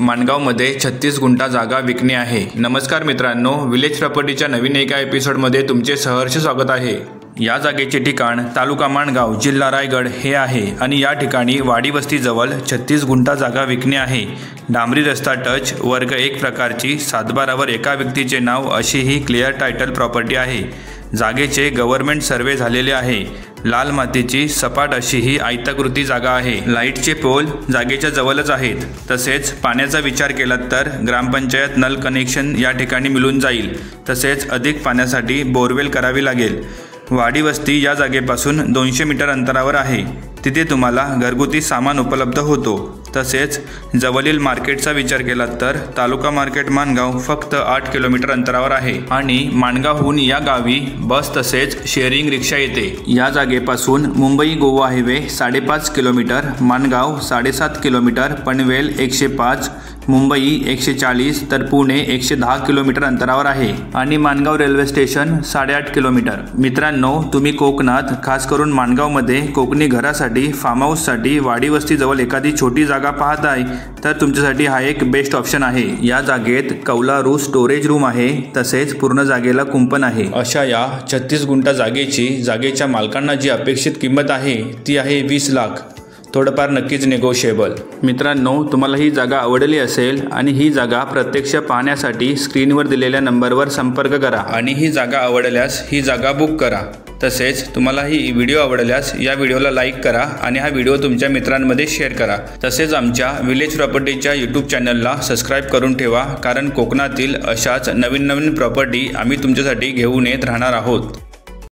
माणगावमध्ये 36 गुंठा जागा विकणे आहे। नमस्कार मित्रांनो, विलेज प्रॉपर्टीच्या नवीन एका एपिसोडमध्ये तुमचे सहर्ष स्वागत आहे। या जागेचे ठिकाण तालुका माणगाव, जिल्हा रायगड हे आहे आणि या ठिकाणी वाडी वस्तीजवळ 36 गुंठा जागा विकणे आहे। डांबरी रस्ता टच, वर्ग 1 प्रकारची, 7/12वर एका व्यक्तीचे नाव अशी ही क्लिअर टायटल प्रॉपर्टी आहे। जागेचे गव्हर्नमेंट सर्वे झालेले आहे। लाल मातीची सपाट अशी ही आयताकृती जागा आहे। लाईटचे पोल जागेच्या जवळच आहेत। तसेच पाण्याचा विचार केला तर ग्रामपंचायत नल कनेक्शन या ठिकाणी मिळून जाईल। तसेच अधिक पाण्यासाठी बोरवेल करावी लागेल। वाडी वस्ती या जागेपासून 200 मीटर अंतरावर आहे। तिथे तुम्हाला घरगुती सामान उपलब्ध होतो। तसेच जवळील मार्केटचा विचार केला तर तालुका मार्केट माणगाव फक्त 8 किलोमीटर अंतरावर आहे आणि माणगावहून या गावी बस तसेच शेअरिंग रिक्षा येते। या जागेपासून Mumbai Goa highway 5.5 kilometre, Mangaon 7.5 kilometre, Panvel 105, Mumbai 140 तर पुणे 110 किलोमीटर अंतरावर आहे आणि माणगाव रेल्वे स्टेशन 8.5 किलोमीटर। मित्रांनो, तुम्ही कोकणात खास करून माणगावमध्ये कोकणी घरासाठी, फार्म हाऊससाठी वाडी वस्तीजवळ एखादी छोटी जागा पाहत आहे तर तुमच्यासाठी हा एक बेस्ट ऑप्शन आहे। या जागेत कौलारू स्टोरेज रूम आहे, तसेच पूर्ण जागेला कुंपण आहे। अशा या 36 गुंठा जागेच्या मालकांना जी अपेक्षित किंमत आहे ती आहे 20 लाख। थोडंफार नक्कीच निगोशिएबल। मित्रांनो, तुम्हाला ही जागा आवडली असेल आणि ही जागा प्रत्यक्ष पाहण्यासाठी स्क्रीनवर दिलेल्या नंबरवर संपर्क करा आणि ही जागा आवडल्यास ही जागा बुक करा। तसेच तुम्हाला ही व्हिडिओ आवडल्यास या व्हिडिओला लाईक करा आणि हा व्हिडिओ तुमच्या मित्रांमध्ये शेअर करा। तसेच आमच्या विलेज प्रॉपर्टीच्या यूट्यूब चॅनलला सबस्क्राईब करून ठेवा, कारण कोकणातील अशाच नवीन प्रॉपर्टी आम्ही तुमच्यासाठी घेऊन येत राहणार आहोत।